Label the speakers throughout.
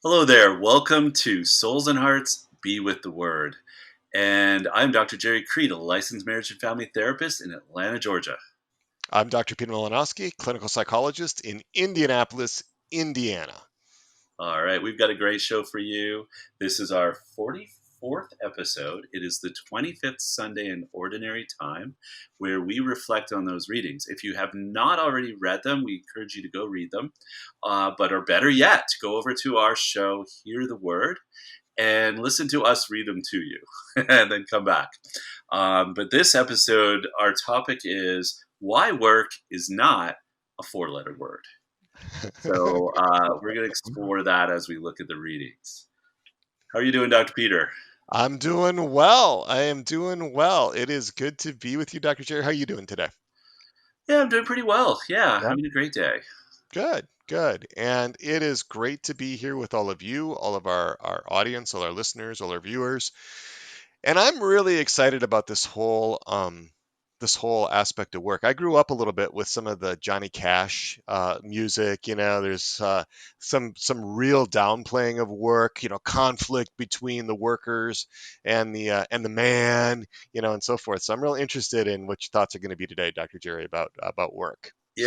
Speaker 1: Hello there. Welcome to Souls and Hearts Be with the Word. And I'm Dr. Gerry Creed, a licensed marriage and family therapist in Atlanta, Georgia.
Speaker 2: I'm Dr. Peter Malinowski, clinical psychologist in Indianapolis, Indiana.
Speaker 1: All right, we've got a great show for you. This is our 44th episode. It is the 25th Sunday in Ordinary Time, where we reflect on those readings. If you have not already read them, we encourage you to go read them. Or better yet, go over to our show, Hear the Word, and listen to us read them to you and then come back. But this episode, our topic is why work is not a four-letter word. So we're going to explore that as we look at the readings. How are you doing, Dr. Peter?
Speaker 2: I'm doing well. I am doing well. It is good to be with you, Dr. Jerry. How are you doing today?
Speaker 1: Yeah, I'm doing pretty well. Yeah,
Speaker 2: Yeah.
Speaker 1: having a great day.
Speaker 2: Good, good. And it is great to be here with all of you, all of our audience, all our listeners, all our viewers. And I'm really excited about this whole aspect of work. I grew up a little bit with some of the Johnny Cash music. There's some real downplaying of work. Conflict between the workers and the man. And so forth. So I'm really interested in what your thoughts are going to be today, Dr. Jerry, about work. So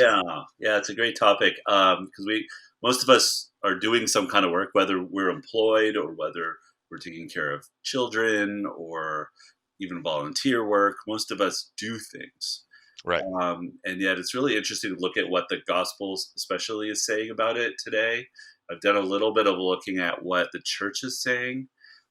Speaker 1: Yeah, it's a great topic because most of us are doing some kind of work, whether we're employed or whether we're taking care of children or even volunteer work. Most of us do things.
Speaker 2: right.
Speaker 1: And yet it's really interesting to look at what the Gospels especially is saying about it today. I've done a little bit of looking at what the church is saying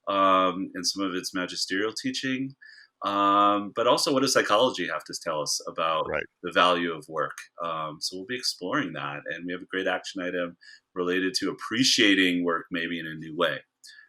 Speaker 1: and some of its magisterial teaching. But also, what does psychology have to tell us about
Speaker 2: Right.
Speaker 1: the value of work? So we'll be exploring that. And we have a great action item related to appreciating work maybe in a new way.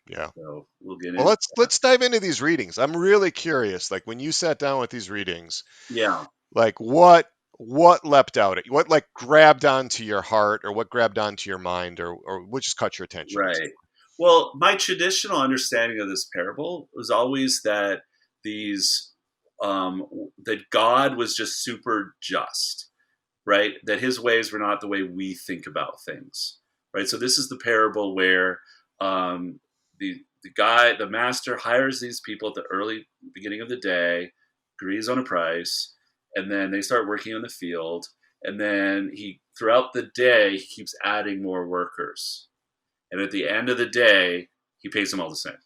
Speaker 2: Yeah.
Speaker 1: So we'll get
Speaker 2: Well,
Speaker 1: into
Speaker 2: let's dive into these readings. I'm really curious. Like when you sat down with these readings,
Speaker 1: yeah,
Speaker 2: like what leapt out at you? What like grabbed onto your heart, or what grabbed onto your mind, or what just caught your attention? And so
Speaker 1: right. Well, my traditional understanding of this parable was always that these that God was just super just, right? That his ways were not the way we think about things, right? So this is the parable where the master hires these people at the early beginning of the day, agrees on a price, and then they start working on the field, and then he throughout the day he keeps adding more workers, and at the end of the day he pays them all the same,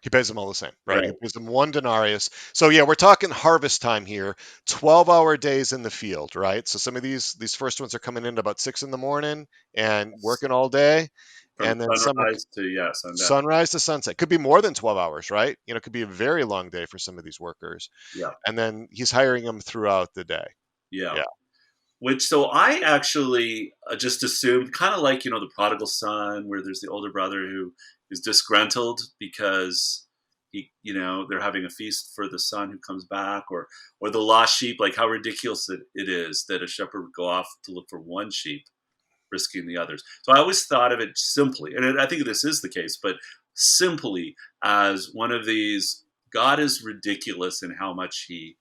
Speaker 2: he pays them all the same, right? He
Speaker 1: right?
Speaker 2: pays them one denarius. So yeah, we're talking harvest time here. 12-hour days in the field, right? So some of these first ones are coming in at about 6 in the morning and working all day,
Speaker 1: From
Speaker 2: and then some are
Speaker 1: sunrise to sundown.
Speaker 2: sunrise to sunset. Could be more than 12 hours, right? It could be a very long day for some of these workers.
Speaker 1: Yeah,
Speaker 2: And then he's hiring them throughout the day.
Speaker 1: yeah.
Speaker 2: Yeah.
Speaker 1: Which so I actually just assumed, kind of like the prodigal son, where there's the older brother who is disgruntled because they're having a feast for the son who comes back, or the lost sheep. Like how ridiculous it is that a shepherd would go off to look for one sheep, risking the others. So I always thought of it simply, and I think this is the case, but simply as one of these. God is ridiculous in how much he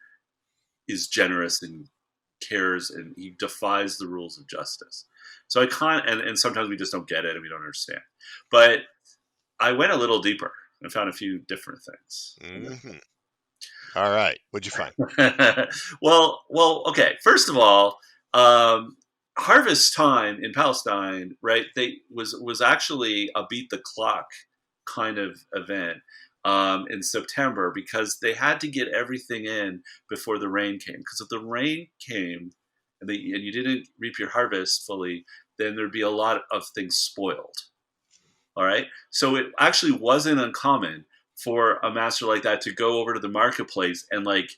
Speaker 1: is generous and cares, and he defies the rules of justice. So I can't, and sometimes we just don't get it and we don't understand. But I went a little deeper and found a few different things.
Speaker 2: Hmm. All right. What'd you find?
Speaker 1: well, okay. First of all, harvest time in Palestine, right? They was actually a beat the clock kind of event in September because they had to get everything in before the rain came. Because if the rain came and you didn't reap your harvest fully, then there'd be a lot of things spoiled. All right. So it actually wasn't uncommon for a master like that to go over to the marketplace and like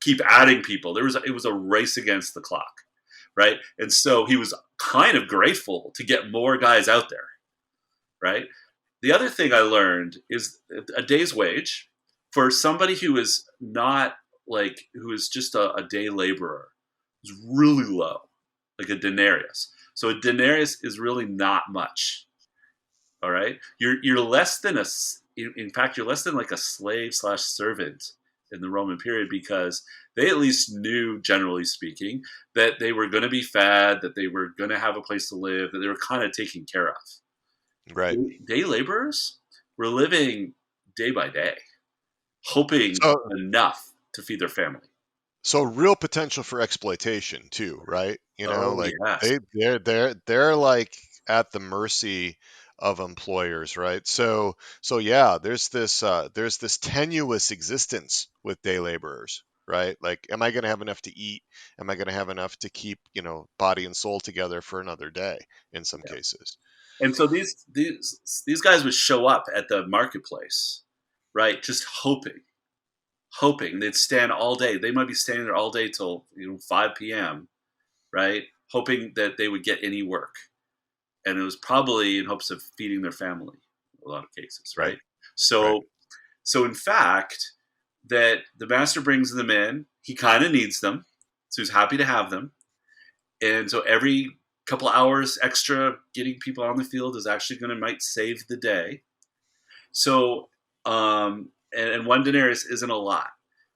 Speaker 1: keep adding people. It was a race against the clock, right? And so he was kind of grateful to get more guys out there, right? The other thing I learned is a day's wage for somebody who is not who is just a day laborer is really low, like a denarius. So a denarius is really not much. All right, you're less than in fact you're less than like a slave slash servant in the Roman period because they at least knew, generally speaking, that they were going to be fed, that they were going to have a place to live, that they were kind of taken care of.
Speaker 2: Right.
Speaker 1: Day laborers were living day by day, hoping
Speaker 2: So
Speaker 1: enough to feed their family.
Speaker 2: so real potential for exploitation too, right?
Speaker 1: Oh
Speaker 2: Like
Speaker 1: yes,
Speaker 2: they're like at the mercy of employers, right? So yeah, there's this tenuous existence with day laborers, right? Like, am I going to have enough to eat? Am I going to have enough to keep, body and soul together for another day in some
Speaker 1: yeah.
Speaker 2: cases?
Speaker 1: And so these guys would show up at the marketplace, right? Just hoping they'd stand all day. They might be standing there all day till 5 p.m., right? Hoping that they would get any work, and it was probably in hopes of feeding their family. In a lot of cases,
Speaker 2: Right.
Speaker 1: right?
Speaker 2: Right.
Speaker 1: So in fact, that the master brings them in. He kind of needs them, so he's happy to have them. And so every couple hours extra getting people on the field is actually going to might save the day. So and one denarius isn't a lot.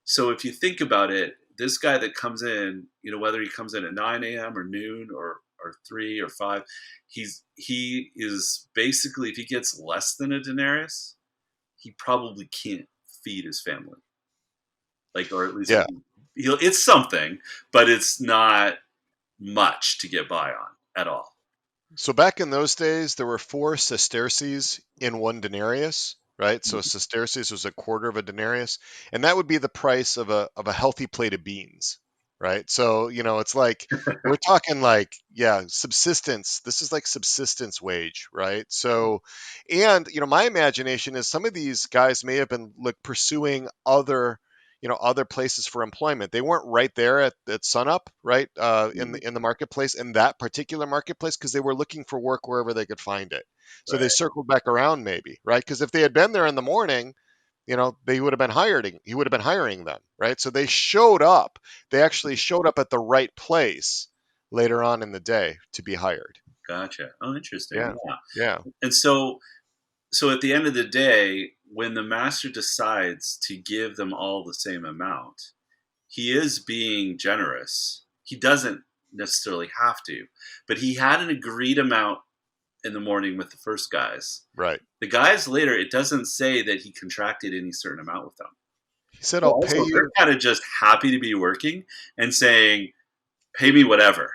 Speaker 1: So if you think about it, this guy that comes in, whether he comes in at 9 a.m. or noon or 3 or 5, he is basically, if he gets less than a denarius, he probably can't feed his family, like, or at least
Speaker 2: Yeah.
Speaker 1: it's something, but it's not much to get by on at all.
Speaker 2: So back in those days, there were four sesterces in one denarius, right? So a sesterces was a quarter of a denarius, and that would be the price of a healthy plate of beans, right? So it's like we're talking like, yeah, subsistence. This is like subsistence wage, right? So, and my imagination is some of these guys may have been like pursuing other places for employment. They weren't right there at sunup, right? In the marketplace, in that particular marketplace, because they were looking for work wherever they could find it. So they
Speaker 1: Right.
Speaker 2: circled back around maybe, right? Because if they had been there in the morning, they would have been hiring. He would have been hiring them, right? So they showed up. They actually showed up at the right place later on in the day to be hired.
Speaker 1: Gotcha. Oh, interesting.
Speaker 2: Yeah,
Speaker 1: Yeah.
Speaker 2: yeah,
Speaker 1: And so at the end of the day, when the master decides to give them all the same amount, he is being generous. He doesn't necessarily have to, but he had an agreed amount in the morning with the first guys.
Speaker 2: right.
Speaker 1: The guys later, it doesn't say that he contracted any certain amount with them.
Speaker 2: He said,
Speaker 1: So
Speaker 2: "I'll pay
Speaker 1: also, they're
Speaker 2: you."
Speaker 1: kind of just happy to be working and saying, "Pay me whatever."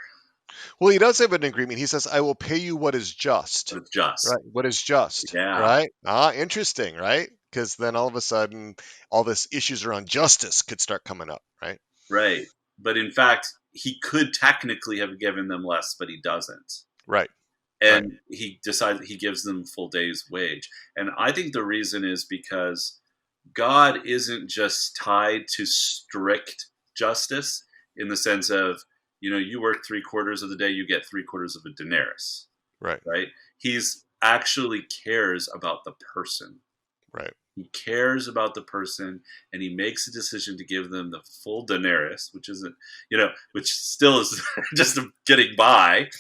Speaker 2: Well, he does have an agreement. He says, "I will pay you what is just."
Speaker 1: But it's just,
Speaker 2: Right. What is just,
Speaker 1: yeah,
Speaker 2: right? Interesting, right? Because then all of a sudden, all this issues around justice could start coming up, right?
Speaker 1: right. But in fact, he could technically have given them less, but he doesn't.
Speaker 2: Right, right,
Speaker 1: And he decides he gives them full day's wage. And I think the reason is because God isn't just tied to strict justice in the sense of, you work 3/4 of the day, you get 3/4 of a denarius,
Speaker 2: right,
Speaker 1: right? He's actually cares about the person.
Speaker 2: right,
Speaker 1: He cares about the person, and he makes a decision to give them the full denarius, which isn't, which still is just getting by,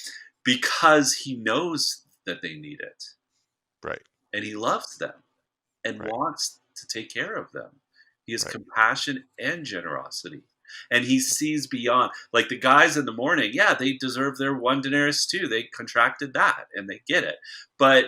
Speaker 1: because he knows that they need it,
Speaker 2: right,
Speaker 1: and he loves them and
Speaker 2: right,
Speaker 1: wants to take care of them. He has
Speaker 2: right,
Speaker 1: compassion and generosity. And he sees beyond. Like the guys in the morning, yeah, they deserve their one denarius too. They contracted that and they get it. But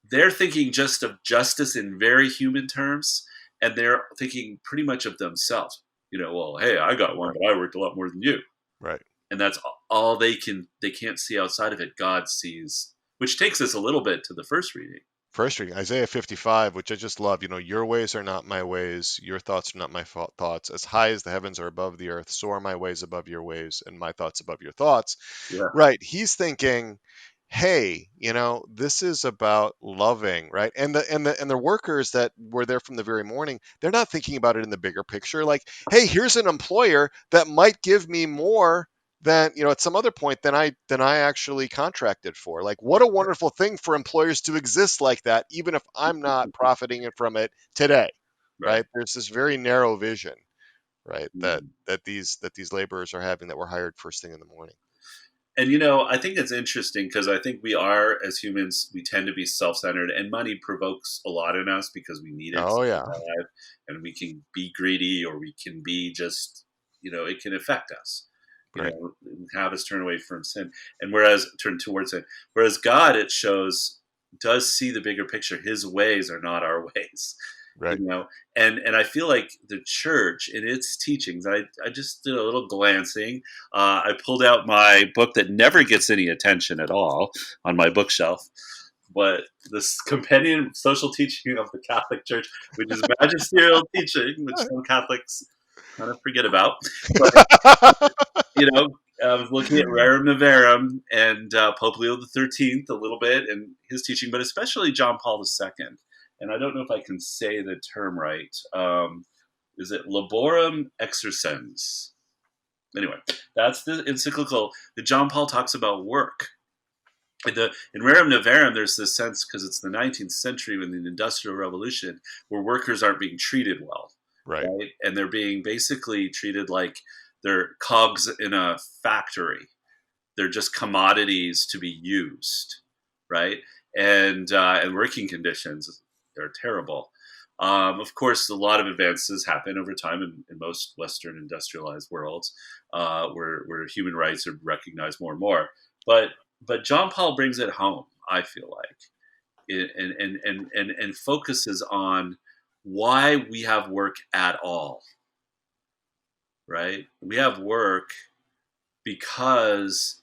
Speaker 1: they're thinking just of justice in very human terms, and they're thinking pretty much of themselves. Well, hey, I got one,
Speaker 2: right,
Speaker 1: but I worked a lot more than you.
Speaker 2: right.
Speaker 1: And that's all they can't see outside of it. God sees, which takes us a little bit to the first reading.
Speaker 2: First reading, Isaiah 55, which I just love. Your ways are not my ways, your thoughts are not my thoughts. As high as the heavens are above the earth, so are my ways above your ways, and my thoughts above your thoughts.
Speaker 1: Yeah.
Speaker 2: Right. He's thinking, hey, this is about loving, right? And the workers that were there from the very morning, they're not thinking about it in the bigger picture. Like, hey, here's an employer that might give me more than, at some other point than I actually contracted for. Like, what a wonderful thing for employers to exist like that, even if I'm not profiting from it today,
Speaker 1: Right.
Speaker 2: right? There's this very narrow vision, right, that
Speaker 1: Mm.
Speaker 2: that these laborers are having that were hired first thing in the morning.
Speaker 1: And I think it's interesting because I think we are, as humans, we tend to be self-centered, and money provokes a lot in us because we need it to
Speaker 2: Oh yeah,
Speaker 1: survive, and we can be greedy, or we can be just, it can affect us.
Speaker 2: right,
Speaker 1: Have us turn away from sin, and turn towards sin. Whereas God, it shows does see the bigger picture. His ways are not our ways, you
Speaker 2: Right.
Speaker 1: know. And I feel like the church in its teachings. I just did a little glancing. I pulled out my book that never gets any attention at all on my bookshelf, but this Compendium of Social Teaching of the Catholic Church, which is magisterial teaching, which some Catholics kind of forget about. But you know, I was looking at Rerum Novarum and Pope Leo the 13th a little bit and his teaching, but especially John Paul II. And I don't know if I can say the term right. Is it Laborum Exercens? Anyway, that's the encyclical that John Paul talks about work. In Rerum Novarum, there's this sense, because it's the 19th century with the Industrial Revolution, where workers aren't being treated well,
Speaker 2: Right.
Speaker 1: right? And they're being basically treated like they're cogs in a factory. They're just commodities to be used, right? And working conditions, they're terrible. Of course, a lot of advances happen over time in most Western industrialized worlds, where human rights are recognized more and more. But John Paul brings it home. I feel like, and focuses on why we have work at all. Right? We have work because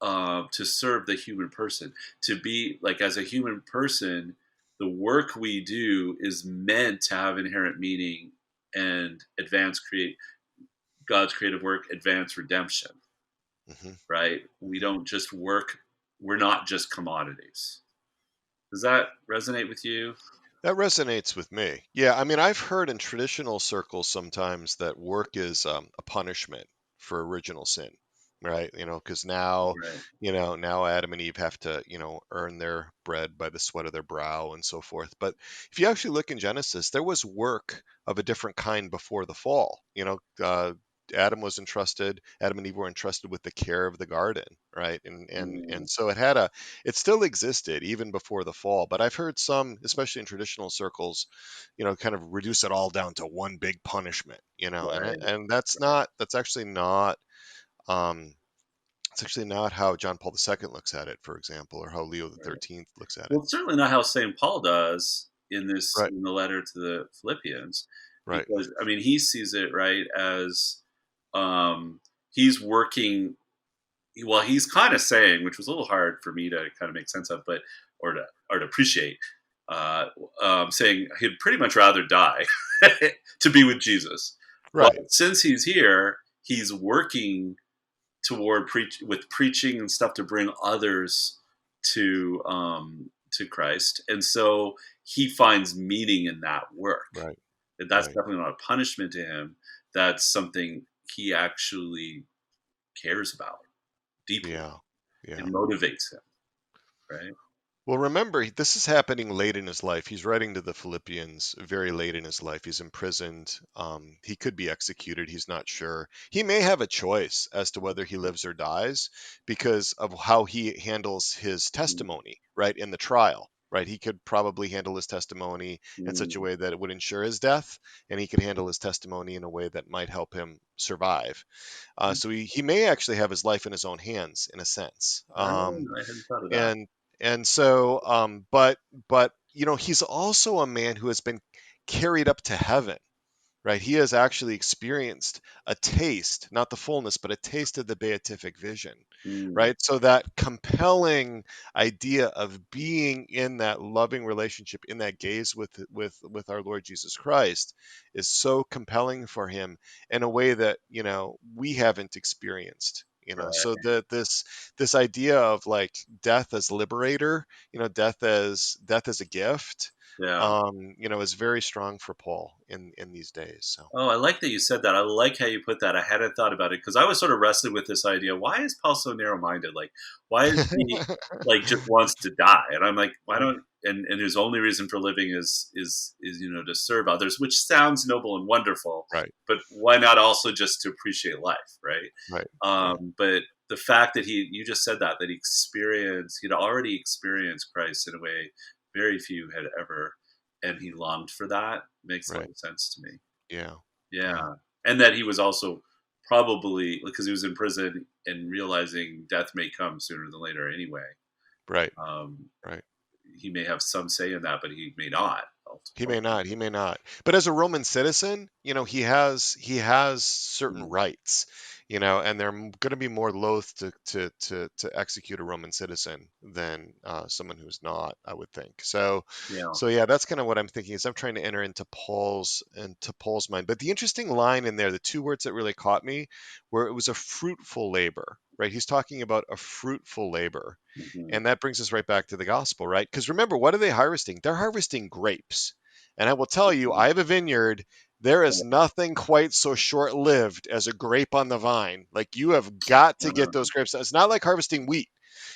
Speaker 1: to serve the human person, to be like as a human person, the work we do is meant to have inherent meaning and advance create God's creative work, advance redemption.
Speaker 2: Hmm.
Speaker 1: Right? We don't just work. We're not just commodities. Does that resonate with you?
Speaker 2: That resonates with me. Yeah, I mean, I've heard in traditional circles sometimes that work is a punishment for original sin, right? Because now,
Speaker 1: Right.
Speaker 2: now Adam and Eve have to, earn their bread by the sweat of their brow and so forth. But if you actually look in Genesis, there was work of a different kind before the fall. Adam and Eve were entrusted with the care of the garden, right? And
Speaker 1: Mm,
Speaker 2: so it still existed even before the fall. But I've heard some, especially in traditional circles, kind of reduce it all down to one big punishment,
Speaker 1: right.
Speaker 2: and that's actually um, not how John Paul II looks at it, for example, or how Leo the
Speaker 1: Right.
Speaker 2: 13th looks at it.
Speaker 1: Well, it's certainly not how St. Paul does
Speaker 2: Right,
Speaker 1: in the letter to the Philippians,
Speaker 2: right,
Speaker 1: because I mean he sees it right as he's working. Well, he's kind of saying, which was a little hard for me to kind of make sense of, but or to appreciate, uh, saying he'd pretty much rather die to be with Jesus. But
Speaker 2: right,
Speaker 1: since he's here, he's working toward preaching and stuff to bring others to Christ, and so he finds meaning in that work.
Speaker 2: right,
Speaker 1: And that's
Speaker 2: right.
Speaker 1: definitely not a punishment to him. That's something he actually cares about deeply.
Speaker 2: Yeah,
Speaker 1: It
Speaker 2: yeah.
Speaker 1: motivates him, right?
Speaker 2: Well, remember, this is happening late in his life. He's writing to the Philippians very late in his life. He's imprisoned. He could be executed. He's not sure. He may have a choice as to whether he lives or dies because of how he handles his testimony, right, in the trial. Right, he could probably handle his testimony in such a
Speaker 1: Mm,
Speaker 2: way that it would ensure his death, and he could handle his testimony in a way that might help him survive. So he may actually have his life in his own hands, in a sense.
Speaker 1: I hadn't thought of that.
Speaker 2: And so but he's also a man who has been carried up to heaven, right? He has actually experienced a taste, not the fullness, but a taste of the beatific vision,
Speaker 1: Mm,
Speaker 2: right? So that compelling idea of being in that loving relationship, in that gaze with our Lord Jesus Christ, is so compelling for him in a way that we haven't experienced. So
Speaker 1: right.
Speaker 2: that this idea of like death as liberator, death as a gift,
Speaker 1: Yeah.
Speaker 2: is very strong for Paul in these days. So
Speaker 1: Oh, I like that you said that. I like how you put that. I hadn't thought about it because I was sort of wrestling with this idea. Why is Paul so narrow-minded? Like, why is he like just wants to die? And I'm like, why
Speaker 2: right,
Speaker 1: don't? And his only reason for living is to serve others, which sounds noble and wonderful.
Speaker 2: right,
Speaker 1: But why not also just to appreciate life, right?
Speaker 2: right, right,
Speaker 1: But the fact that you just said that he'd already experienced Christ in a way very few had ever, and he longed for that makes a lot
Speaker 2: right.
Speaker 1: of sense to me.
Speaker 2: Yeah, yeah,
Speaker 1: Yeah, and that he was also probably because he was in prison and realizing death may come sooner than later anyway.
Speaker 2: right,
Speaker 1: Um,
Speaker 2: right.
Speaker 1: he may have some say in that, but he may not.
Speaker 2: He may not. He may not. But as a Roman citizen, he has certain
Speaker 1: Mm,
Speaker 2: rights, and they're going to be more loath to execute a Roman citizen than someone who's not, I would think. So,
Speaker 1: yeah.
Speaker 2: so yeah, that's kind of what I'm thinking. Is I'm trying to enter into Paul's mind. But the interesting line in there, the two words that really caught me, where it was a fruitful labor, right? He's talking about a fruitful labor.
Speaker 1: Hmm.
Speaker 2: And that brings us right back to the gospel, right? Because remember, what are they harvesting? They're harvesting grapes. And I will tell you, I have a vineyard. There is nothing quite so short lived as a grape on the vine. Like, you have got to get those grapes. It's not like harvesting wheat.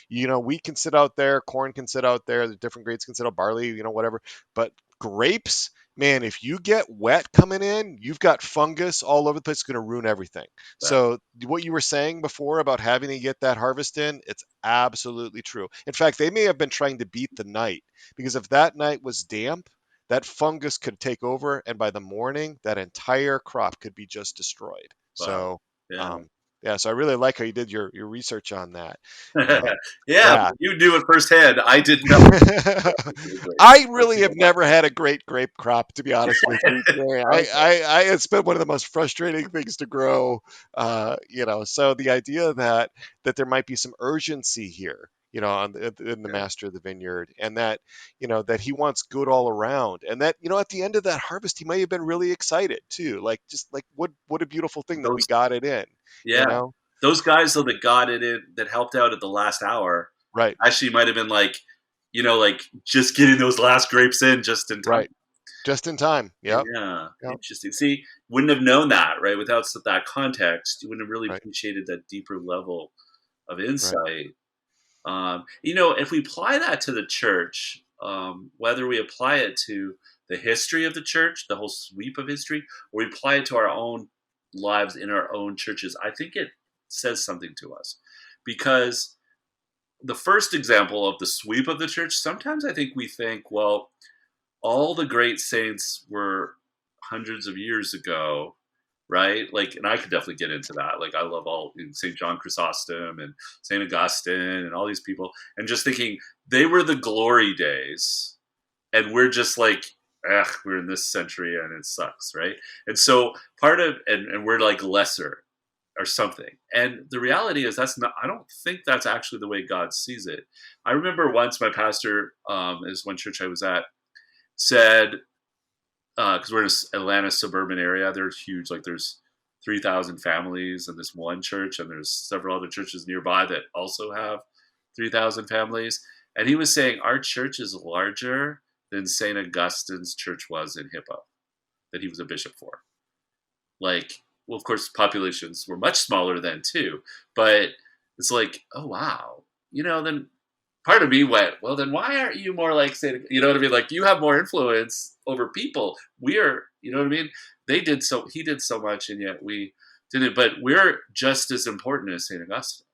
Speaker 2: Wheat can sit out there, corn can sit out there, the different grades can sit out, barley, whatever. But grapes, man, if you get wet coming in, you've got fungus all over the place. It's going to ruin everything.
Speaker 1: That,
Speaker 2: So, what you were saying before about having to get that harvest in, it's absolutely true. In fact, they may have been trying to beat the night, because if that night was damp, that fungus could take over, and by the morning, that entire crop could be just destroyed.
Speaker 1: wow.
Speaker 2: So,
Speaker 1: Yeah.
Speaker 2: um, yeah, so I really like how you did your research on that. Uh,
Speaker 1: Yeah,
Speaker 2: yeah.
Speaker 1: but you knew it firsthand. I didn't know.
Speaker 2: I really have never had a great grape crop, to be honest with you, Gary.
Speaker 1: Okay.
Speaker 2: It's been one of the most frustrating things to grow. So the idea that there might be some urgency here, in the
Speaker 1: Yeah.
Speaker 2: master of the vineyard, and that he wants good all around, and that at the end of that harvest, he may have been really excited too, like, just like, what a beautiful thing that we
Speaker 1: Those,
Speaker 2: got it in, you
Speaker 1: yeah,
Speaker 2: know?
Speaker 1: those guys though that got it in, that helped out at the last hour,
Speaker 2: Right,
Speaker 1: actually might have been like, like just getting those last grapes in just in time.
Speaker 2: right, just in time. Yep,
Speaker 1: Yeah,
Speaker 2: yep,
Speaker 1: interesting. See, wouldn't have known that, right? Without that context, you wouldn't have really
Speaker 2: right,
Speaker 1: appreciated that deeper level of
Speaker 2: right,
Speaker 1: insight. If we apply that to the church, whether we apply it to the history of the church, the whole sweep of history, or we apply it to our own lives in our own churches, I think it says something to us. Because the first example of the sweep of the church, sometimes I think we think, well, all the great saints were hundreds of years ago, right? Like, and I could definitely get into that. Like, I love all St. John Chrysostom and St. Augustine and all these people, and just thinking they were the glory days, and we're just like, we're in this century and it sucks, right? And so part of, and we're like lesser or something. And the reality is that's not, I don't think that's actually the way God sees it. I remember once my pastor, is one church I was at, said, because we're in an Atlanta suburban area, they're huge. Like, there's 3,000 families in this one church, and there's several other churches nearby that also have 3,000 families. And he was saying our church is larger than St. Augustine's church was in Hippo, that he was a bishop for. Like, well, of course, populations were much smaller then too, but it's like, oh wow, then part of me went, well, then why aren't you more like, say, you know what I mean? Like, you have more influence over people. We're, you know what I mean? He did so much, and yet we didn't. But we're just as important as Saint Augustine,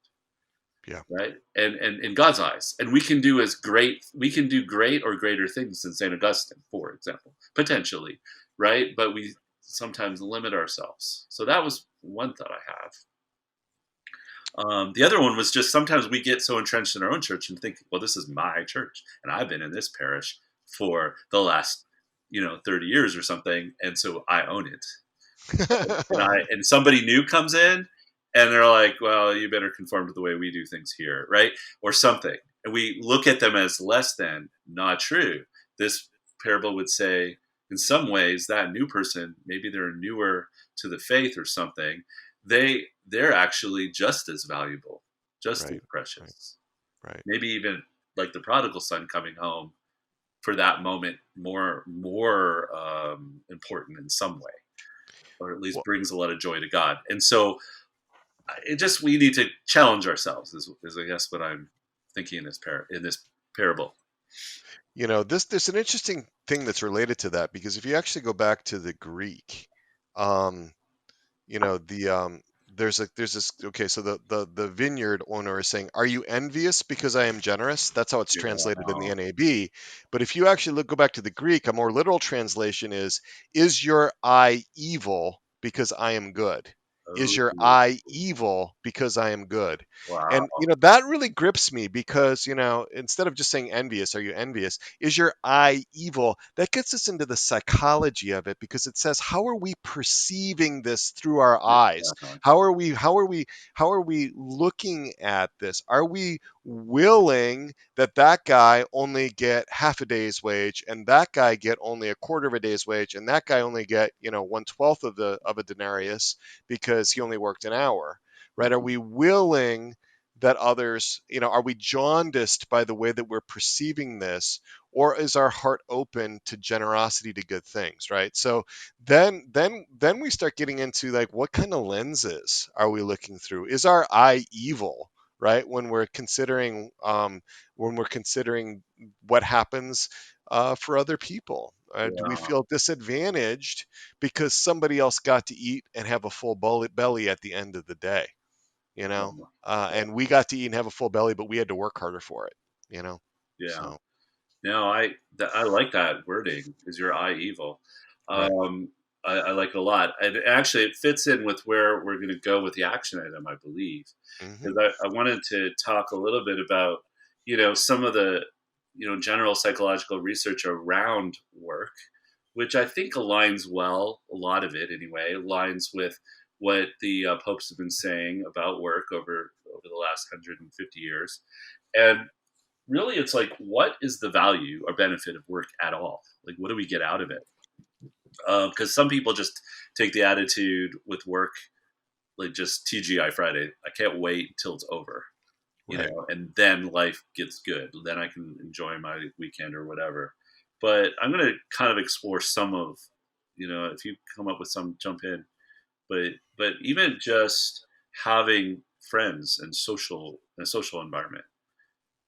Speaker 2: yeah,
Speaker 1: right? And in God's eyes, and we can do great or greater things than Saint Augustine, for example, potentially, right? But we sometimes limit ourselves. So that was one thought I have. The other one was just sometimes we get so entrenched in our own church and think, well, this is my church, and I've been in this parish for the last, 30 years or something, and so I own it. And somebody new comes in, and they're like, well, you better conform to the way we do things here, right? Or something, and we look at them as less than. Not true. This parable would say, in some ways, that new person, maybe they're newer to the faith or something, they're actually just as valuable, just as
Speaker 2: right, right,
Speaker 1: precious.
Speaker 2: right.
Speaker 1: Maybe even like the prodigal son coming home for that moment, more important in some way, or at least
Speaker 2: Well,
Speaker 1: brings a lot of joy to God. And so we need to challenge ourselves, is I guess what I'm thinking in this parable.
Speaker 2: this there's an interesting thing that's related to that, because if you actually go back to the Greek, um, the there's this, okay, so the vineyard owner is saying, "Are you envious because I am generous?" That's how it's
Speaker 1: Yeah,
Speaker 2: translated in the NAB. But if you actually go back to the Greek, a more literal translation is your eye evil because I am good? is your
Speaker 1: Oh,
Speaker 2: eye evil because I am good? And
Speaker 1: wow.
Speaker 2: that really grips me because, instead of just saying envious, are you envious? Is your eye evil? That gets us into the psychology of it because it says, how are we perceiving this through our eyes?
Speaker 1: Yeah.
Speaker 2: How are we looking at this? Are we willing that guy only get half a day's wage and that guy get only a quarter of a day's wage and that guy only get, 1/12 of a denarius because he only worked an hour, right? Are we willing that others, are we jaundiced by the way that we're perceiving this, or is our heart open to generosity to good things, right? So then we start getting into like, what kind of lenses are we looking through? Is our eye evil, right? When we're considering what happens for other people, do we
Speaker 1: Yeah.
Speaker 2: feel disadvantaged because somebody else got to eat and have a full belly at the end of the day, and we got to eat and have a full belly, but we had to work harder for it, you know?
Speaker 1: Yeah.
Speaker 2: So,
Speaker 1: No, I like that wording. Is your eye evil?
Speaker 2: right.
Speaker 1: Um, I like it a lot. And actually, it fits in with where we're going to go with the action item, I believe,
Speaker 2: Hmm.
Speaker 1: because I wanted to talk a little bit about some of the general psychological research around work, which I think aligns well. A lot of it, anyway, aligns with what the popes have been saying about work over the last 150 years, and really it's like, what is the value or benefit of work at all? Like, what do we get out of it? Because some people just take the attitude with work like just TGI Friday. I can't wait till it's over,
Speaker 2: Right.
Speaker 1: and then life gets good. Then I can enjoy my weekend or whatever. But I'm going to kind of explore some of, if you come up with some, jump in. But even just having friends and a social environment,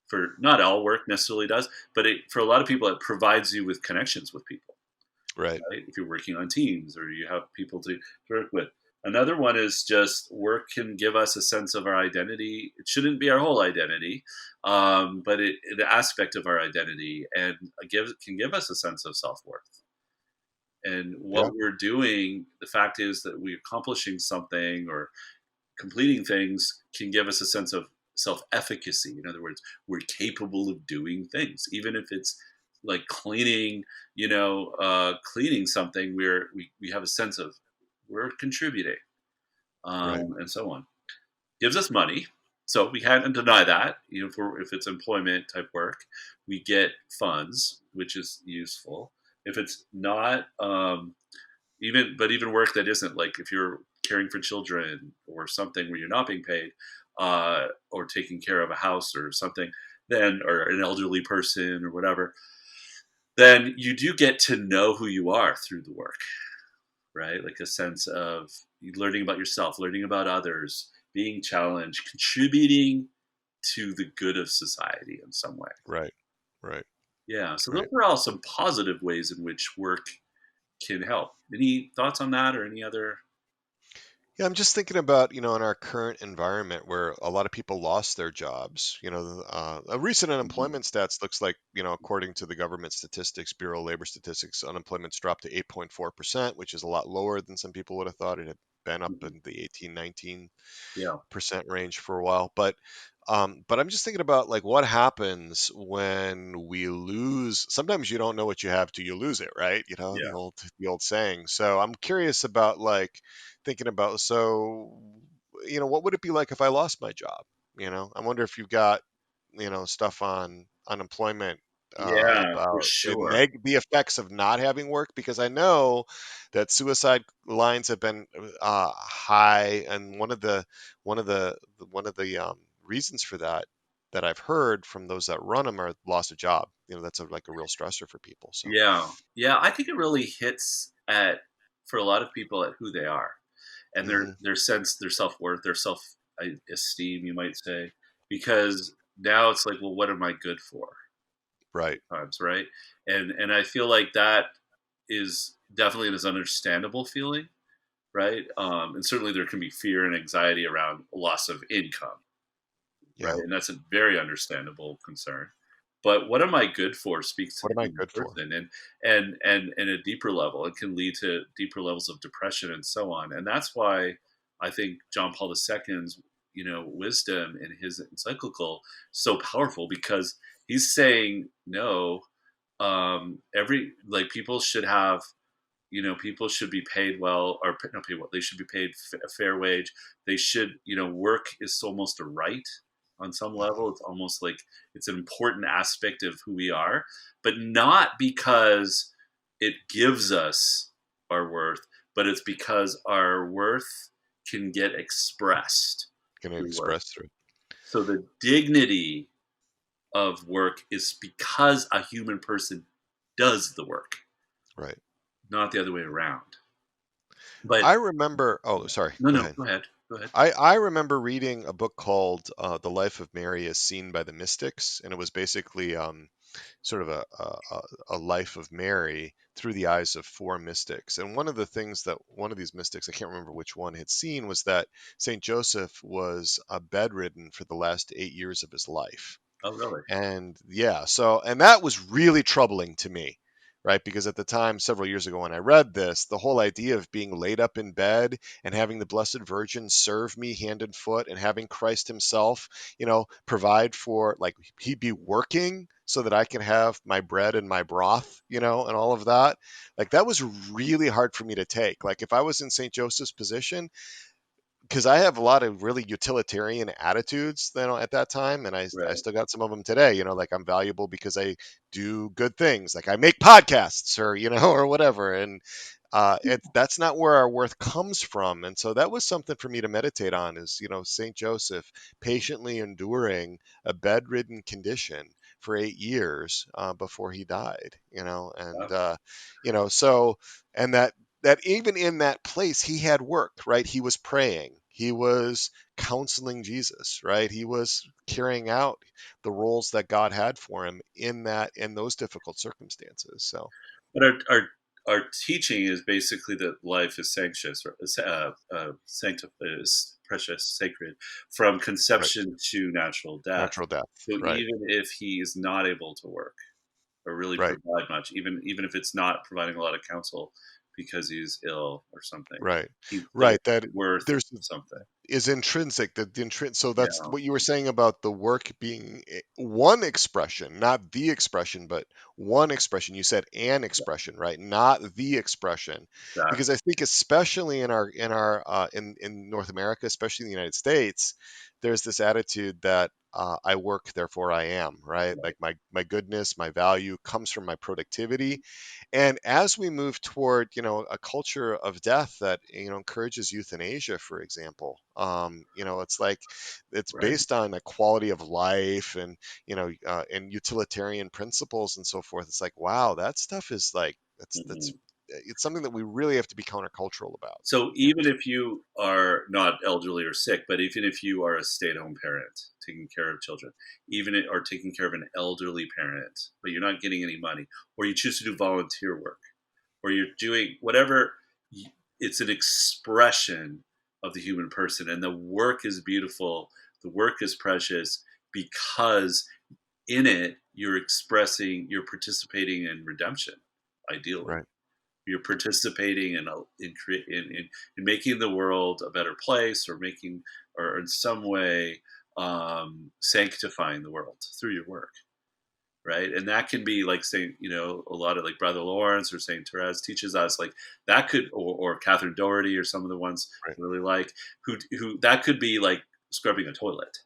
Speaker 1: for not all work necessarily does, but for a lot of people, it provides you with connections with people,
Speaker 2: Right.
Speaker 1: right? If you're working on teams or you have people to work with. Another one is just work can give us a sense of our identity. It shouldn't be our whole identity, but an aspect of our identity, and can give us a sense of self worth. And
Speaker 2: Yeah.
Speaker 1: what we're doing, the fact is that we're accomplishing something or completing things can give us a sense of self efficacy. In other words, we're capable of doing things, even if it's like cleaning, cleaning something. We have a sense of we're contributing,
Speaker 2: Right.
Speaker 1: and so on. Gives us money, so we can't deny that. If it's employment type work, we get funds, which is useful. If it's not, even work that isn't, like if you're caring for children or something where you're not being paid, or taking care of a house or something, then or an elderly person or whatever, then you do get to know who you are through the work, right? Like a sense of learning about yourself, learning about others, being challenged, contributing to the good of society in some way.
Speaker 2: Right. Right.
Speaker 1: Yeah, so those
Speaker 2: Right.
Speaker 1: are all some positive ways in which work can help. Any thoughts on that or any other?
Speaker 2: Yeah, I'm just thinking about, in our current environment where a lot of people lost their jobs. A recent
Speaker 1: Mhm.
Speaker 2: unemployment stats looks like, according to the government statistics, Bureau of Labor Statistics, unemployment's dropped to 8.4%, which is a lot lower than some people would have thought. It had been up
Speaker 1: Mhm.
Speaker 2: in the 18, 19%
Speaker 1: Yeah.
Speaker 2: range for a while. But I'm just thinking about like what happens when we lose. Sometimes you don't know what you have till you lose it, right? The
Speaker 1: Yeah.
Speaker 2: old saying. So I'm curious about like thinking about, so what would it be like if I lost my job? I wonder if you've got stuff on unemployment,
Speaker 1: Yeah, for
Speaker 2: about
Speaker 1: sure.
Speaker 2: the effects of not having work, because I know that suicide lines have been high, and one of the reasons for that I've heard from those that run them are loss of job. That's like a real stressor for people. So.
Speaker 1: Yeah. Yeah, I think it really hits at for a lot of people at who they are and
Speaker 2: Hmm.
Speaker 1: their sense, their self-worth, their self esteem, you might say, because now it's like, well, what am I good for?
Speaker 2: Right.
Speaker 1: Times, right? And I feel like that is definitely an understandable feeling, right? And certainly there can be fear and anxiety around loss of income, right?
Speaker 2: Yeah.
Speaker 1: And that's a very understandable concern. But what am I good for speaks to
Speaker 2: What
Speaker 1: the
Speaker 2: am I
Speaker 1: human
Speaker 2: good for?
Speaker 1: person, and a deeper level. It can lead to deeper levels of depression and so on. And that's why, I think John Paul II's, wisdom in his encyclical so powerful because he's saying no. Every like people should have people should be paid well, or not paid well. They should be paid a fair wage. They should, work is almost a right on some level. It's almost like it's an important aspect of who we are, but not because it gives us our worth, but it's because our worth can get expressed
Speaker 2: Can
Speaker 1: through work.
Speaker 2: express through.
Speaker 1: So the dignity of work is because a human person does the work,
Speaker 2: Right.
Speaker 1: not the other way around. But
Speaker 2: I remember. Oh, sorry.
Speaker 1: no,
Speaker 2: Go
Speaker 1: no,
Speaker 2: ahead.
Speaker 1: go ahead. Go ahead.
Speaker 2: I remember reading a book called "The Life of Mary as Seen by the Mystics," and it was basically sort of a life of Mary through the eyes of four mystics. And one of the things that one of these mystics, I can't remember which one, had seen was that Saint Joseph was bedridden for the last 8 years of his life.
Speaker 1: Oh, really?
Speaker 2: And yeah, and that was really troubling to me, right? Because at the time, several years ago, when I read this, the whole idea of being laid up in bed and having the Blessed Virgin serve me hand and foot, and having Christ himself, provide for, like, he'd be working so that I can have my bread and my broth, and all of that. Like, that was really hard for me to take. Like, if I was in St. Joseph's position, because I have a lot of really utilitarian attitudes, at that time, and I
Speaker 1: Right.
Speaker 2: still got some of them today. Like, I'm valuable because I do good things, like I make podcasts, or or whatever, and that's not where our worth comes from. And so that was something for me to meditate on, is Saint Joseph patiently enduring a bedridden condition for 8 years before he died. And
Speaker 1: Yeah.
Speaker 2: so, and that even in that place he had work, right? He was praying, he was counseling Jesus, right? He was carrying out the roles that God had for him in those difficult circumstances. So
Speaker 1: But our teaching is basically that life is sanctious, or is precious, sacred, from
Speaker 2: right,
Speaker 1: conception to natural death.
Speaker 2: natural death,
Speaker 1: So
Speaker 2: right,
Speaker 1: even if he is not able to work or really
Speaker 2: right,
Speaker 1: provide much, even if it's not providing a lot of counsel because he's ill or something,
Speaker 2: right,
Speaker 1: he's still
Speaker 2: right, that
Speaker 1: worth
Speaker 2: there's
Speaker 1: something.
Speaker 2: is intrinsic, so
Speaker 1: Yeah.
Speaker 2: that's what you were saying about the work being one expression, not the expression, but one expression. You said an expression, right? Not the expression.
Speaker 1: Exactly.
Speaker 2: Because I think, especially in North America, especially in the United States, there's this attitude that I work, therefore I am, right? Like,
Speaker 1: Right.
Speaker 2: my goodness, my value comes from my productivity. And as we move toward, a culture of death that, encourages euthanasia, for example, it's like it's
Speaker 1: Right.
Speaker 2: based on a quality of life, and utilitarian principles and so forth. It's like, wow, that stuff is like, that's
Speaker 1: Mhm.
Speaker 2: it's something that we really have to be countercultural about.
Speaker 1: So
Speaker 2: You know?
Speaker 1: even if you are not elderly or sick, but even if you are a stay-at-home parent taking care of children, or taking care of an elderly parent, but you're not getting any money, or you choose to do volunteer work, or you're doing whatever, it's an expression of the human person, and the work is beautiful. The work is precious because in it you're participating in redemption, ideally
Speaker 2: Right,
Speaker 1: you're participating in making the world a better place, or making, or in some way sanctifying the world through your work, right? And that can be like saying, a lot of like Brother Lawrence or Saint Therese teaches us like that could, or Catherine Doherty, or some of the ones
Speaker 2: right,
Speaker 1: I really like, who that could be like scrubbing a toilet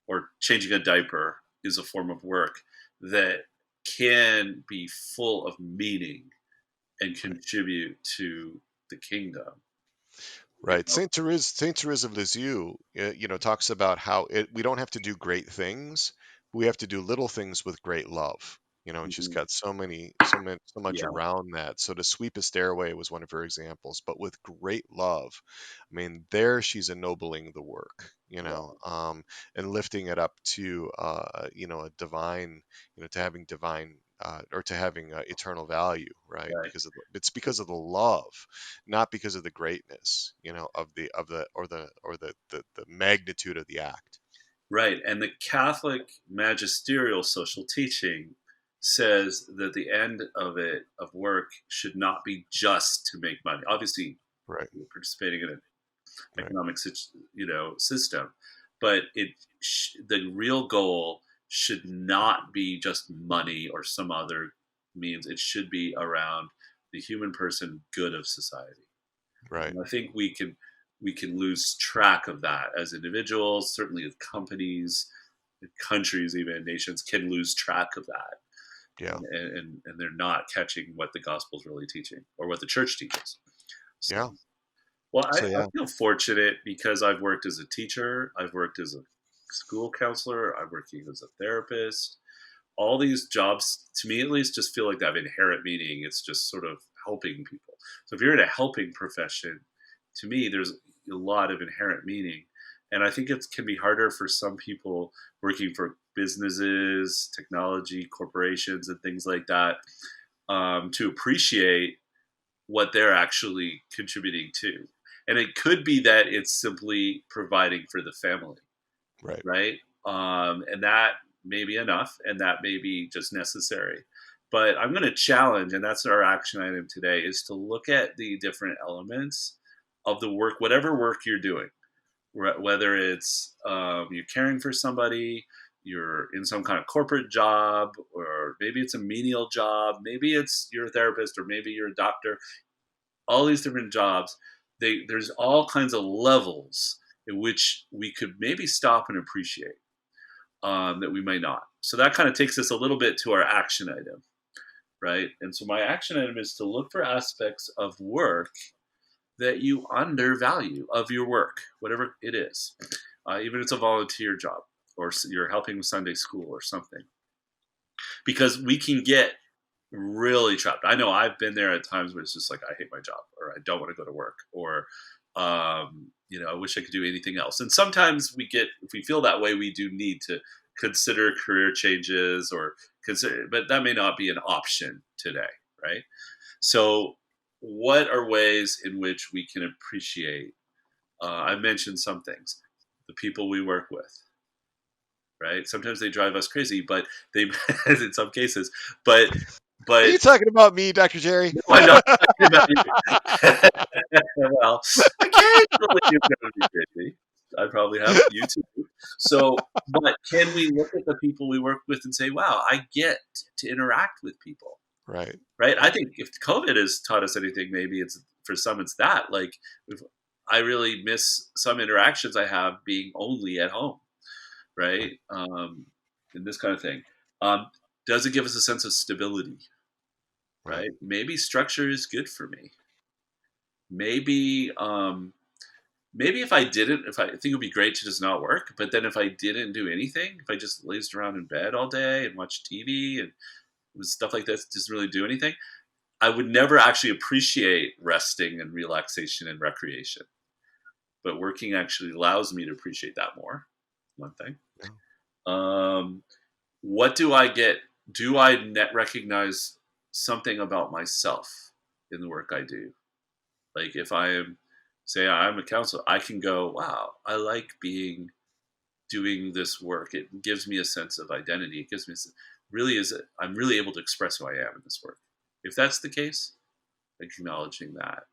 Speaker 1: or changing a diaper is a form of work that can be full of meaning and
Speaker 2: right.
Speaker 1: contribute to the kingdom. You
Speaker 2: Right.
Speaker 1: know?
Speaker 2: Saint Therese of Lisieux, talks about how we don't have to do great things. We have to do little things with great love. And she's
Speaker 1: Mhm.
Speaker 2: got so much
Speaker 1: Yeah,
Speaker 2: around that. So, to sweep a stairway was one of her examples, but with great love. I mean, there she's ennobling the work,
Speaker 1: yeah,
Speaker 2: and lifting it up to, a divine, to having divine, or to having eternal value, right?
Speaker 1: right,
Speaker 2: It's because of the love, not because of the greatness, or the magnitude of the act.
Speaker 1: right. And the Catholic magisterial social teaching says that the end of work should not be just to make money. Obviously,
Speaker 2: Right.
Speaker 1: you're participating in it
Speaker 2: Right.
Speaker 1: economic system, but the real goal should not be just money or some other means. It should be around the human person good of society.
Speaker 2: Right.
Speaker 1: And I think we can lose track of that as individuals, certainly as companies, countries, even nations can lose track of that,
Speaker 2: Yeah.
Speaker 1: and they're not catching what the gospel is really teaching or what the church teaches. So,
Speaker 2: Yeah.
Speaker 1: well,
Speaker 2: So
Speaker 1: I
Speaker 2: yeah.
Speaker 1: feel fortunate because I've worked as a teacher, I've worked as a school counselor, I'm working as a therapist. All these jobs, to me at least, just feel like they have inherent meaning. It's just sort of helping people. So if you're in a helping profession, to me, there's a lot of inherent meaning. And I think it can be harder for some people working for businesses, technology, corporations, and things like that, to appreciate what they're actually contributing to. And it could be that it's simply providing for the family,
Speaker 2: Right.
Speaker 1: right? And that may be enough, and that may be just necessary. But I'm going to challenge, and that's our action item today, is to look at the different elements of the work, whatever work you're doing, whether it's you're caring for somebody, you're in some kind of corporate job, or maybe it's a menial job, maybe it's you're a therapist, or maybe you're a doctor. All these different jobs, there's all kinds of levels in which we could maybe stop and appreciate, that we may not. So that kind of takes us a little bit to our action item, right? And so my action item is to look for aspects of work that you undervalue of your work, whatever it is, even if it's a volunteer job or you're helping with Sunday school or something, because we can get really trapped. I know I've been there at times where it's just like I hate my job, or I don't want to go to work, or I wish I could do anything else. And sometimes if we feel that way, we do need to consider career changes or consider, but that may not be an option today, right? So, what are ways in which we can appreciate? I mentioned some things, the people we work with, right? Sometimes they drive us crazy, but they, in some cases, but
Speaker 2: Are
Speaker 1: but
Speaker 2: you talking about me, Dr. Jerry?
Speaker 1: no, I'm not talking about you. Well, occasionally you're going to be crazy. I probably have you too. So, but can we look at the people we work with and say, "Wow, I get to interact with people."
Speaker 2: Right.
Speaker 1: Right? I think if COVID has taught us anything, maybe it's for some it's that. Like, if I really miss some interactions I have being only at home,
Speaker 2: Right.
Speaker 1: right? And this kind of thing. Um, does it give us a sense of stability?
Speaker 2: Right.
Speaker 1: Right? Maybe structure is good for me. Maybe maybe if I think it would be great to just not work, but then if I didn't do anything, if I just lazed around in bed all day and watched TV and was stuff like this, doesn't really do anything, I would never actually appreciate resting and relaxation and recreation. But working actually allows me to appreciate that more. One thing.
Speaker 2: Yeah.
Speaker 1: Um, what do I get? Do I net recognize something about myself in the work I do? Like if I am, say, I'm a counselor, I can go, wow, I like doing this work. It gives me a sense of identity. It gives me really is it. I'm really able to express who I am in this work. If that's the case, acknowledging that.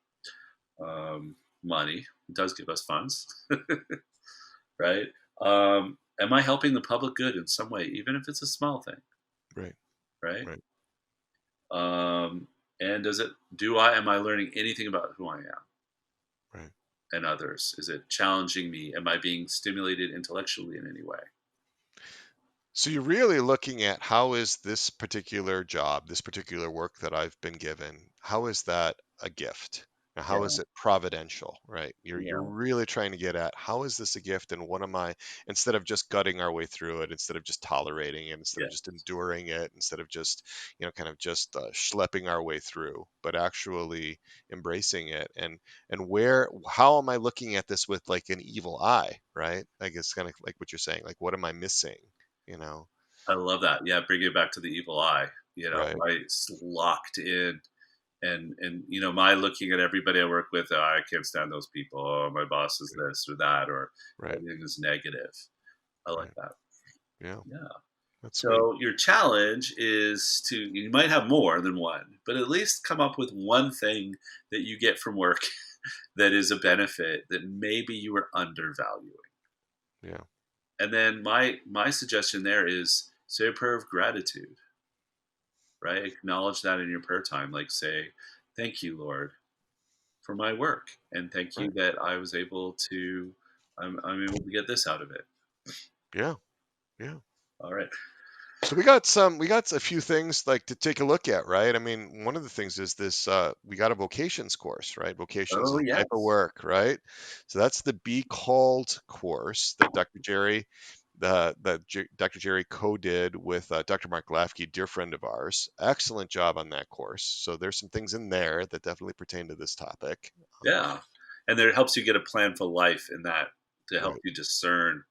Speaker 1: Money does give us funds, right? Am I helping the public good in some way, even if it's a small thing,
Speaker 2: Right.
Speaker 1: right?
Speaker 2: Right.
Speaker 1: And am I learning anything about who I am
Speaker 2: Right.
Speaker 1: and others? Is it challenging me? Am I being stimulated intellectually in any way?
Speaker 2: So you're really looking at how is this particular job, this particular work that I've been given, how is that a gift? Now, how is
Speaker 1: Yeah,
Speaker 2: it providential, right? You're
Speaker 1: yeah,
Speaker 2: really trying to get at how is this a gift and what am I, instead of just gutting our way through it, instead of just tolerating it, instead
Speaker 1: yeah.
Speaker 2: of just enduring it, instead of just, kind of just schlepping our way through, but actually embracing it and how am I looking at this with like an evil eye, right? Like it's kind of like what you're saying, like what am I missing? You know,
Speaker 1: I love that. Yeah, bring it back to the evil eye.
Speaker 2: right,
Speaker 1: Right, locked in, and my looking at everybody I work with, I can't stand those people. Oh, my boss is this or that, or
Speaker 2: right,
Speaker 1: everything is negative. I like
Speaker 2: right.
Speaker 1: that.
Speaker 2: Yeah,
Speaker 1: Yeah.
Speaker 2: that's sweet.
Speaker 1: So your challenge is you might have more than one, but at least come up with one thing that you get from work that is a benefit that maybe you were undervaluing.
Speaker 2: Yeah.
Speaker 1: And then my suggestion there is say a prayer of gratitude, right? Acknowledge that in your prayer time. Like say, thank you, Lord, for my work. And thank you
Speaker 2: Right.
Speaker 1: that I was able to, I'm able to get this out of it.
Speaker 2: Yeah. Yeah.
Speaker 1: All right.
Speaker 2: So we got a few things like to take a look at, right? I mean, one of the things is this we got a vocations course, right? Vocations
Speaker 1: Oh,
Speaker 2: is a type of
Speaker 1: yes.
Speaker 2: work, right? So that's the Be Called course that Dr. Gerry co-did with Dr. Mark Lafke, dear friend of ours. Excellent job on that course. So there's some things in there that definitely pertain to this topic.
Speaker 1: Yeah. And there helps you get a plan for life in that to help
Speaker 2: Right.
Speaker 1: you discern,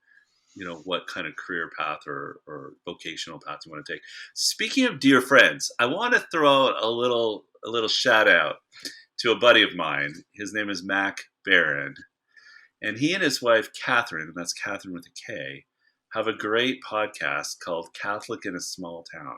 Speaker 1: what kind of career path or vocational path you want to take. Speaking of dear friends, I want to throw out a little shout out to a buddy of mine. His name is Mac Barron, and he and his wife Catherine, and that's Catherine with a K, have a great podcast called Catholic in a Small Town.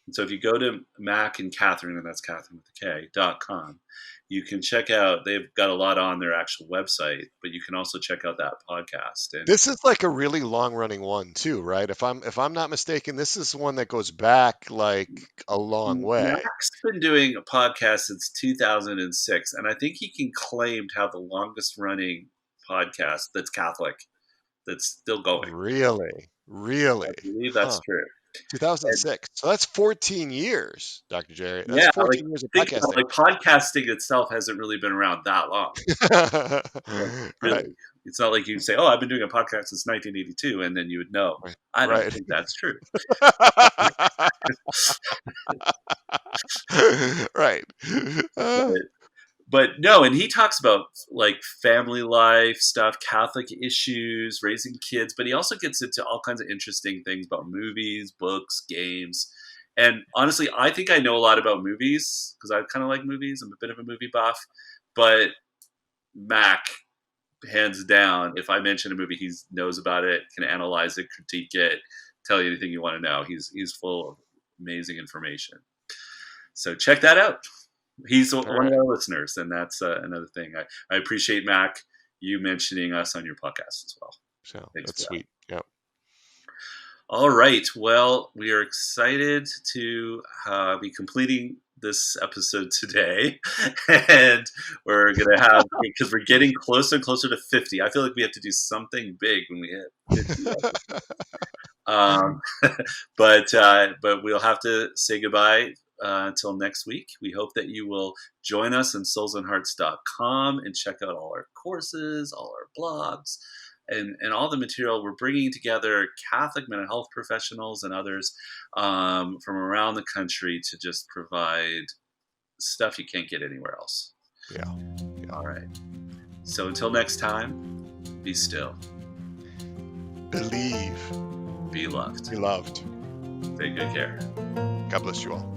Speaker 1: And so if you go to Mac and Catherine, and that's Catherine with a K.com, you can check out, they've got a lot on their actual website, but you can also check out that podcast. And
Speaker 2: This is like a really long running one too, right? If I'm not mistaken, this is one that goes back like a long way.
Speaker 1: Mac's been doing a podcast since 2006, and I think he can claim to have the longest running podcast that's Catholic that's still going.
Speaker 2: Really?
Speaker 1: I
Speaker 2: Really?
Speaker 1: believe that's
Speaker 2: Huh.
Speaker 1: true. And
Speaker 2: 2006. So that's 14 years, Dr. Jerry. That's
Speaker 1: yeah, like
Speaker 2: 14 years of
Speaker 1: think about
Speaker 2: podcasting.
Speaker 1: like podcasting itself hasn't really been around that long. Like
Speaker 2: Right.
Speaker 1: really, it's not like you say, "Oh, I've been doing a podcast since 1982," and then you would know.
Speaker 2: Right.
Speaker 1: I don't
Speaker 2: Right.
Speaker 1: think that's true.
Speaker 2: Right.
Speaker 1: But but no, and he talks about like family life stuff, Catholic issues, raising kids, but he also gets into all kinds of interesting things about movies, books, games. And honestly, I think I know a lot about movies because I kind of like movies. I'm a bit of a movie buff, but Mac, hands down, if I mention a movie, he knows about it, can analyze it, critique it, tell you anything you want to know. He's full of amazing information. So check that out. He's
Speaker 2: All
Speaker 1: one of
Speaker 2: right.
Speaker 1: our listeners, and that's another thing. I appreciate Mac you mentioning us on your podcast as well.
Speaker 2: So
Speaker 1: Thanks for
Speaker 2: that's
Speaker 1: that.
Speaker 2: sweet. Yep.
Speaker 1: All right. Well, we are excited to be completing this episode today, and we're gonna have because we're getting closer and closer to 50. I feel like we have to do something big when we hit 50. Um, but we'll have to say goodbye until next week. We hope that you will join us on soulsandhearts.com and check out all our courses, all our blogs, and all the material. We're bringing together Catholic mental health professionals and others from around the country to just provide stuff you can't get anywhere else.
Speaker 2: Yeah.
Speaker 1: All right. So until next time, be still.
Speaker 2: Believe.
Speaker 1: Be loved.
Speaker 2: Be loved.
Speaker 1: Take good care.
Speaker 2: God bless you all.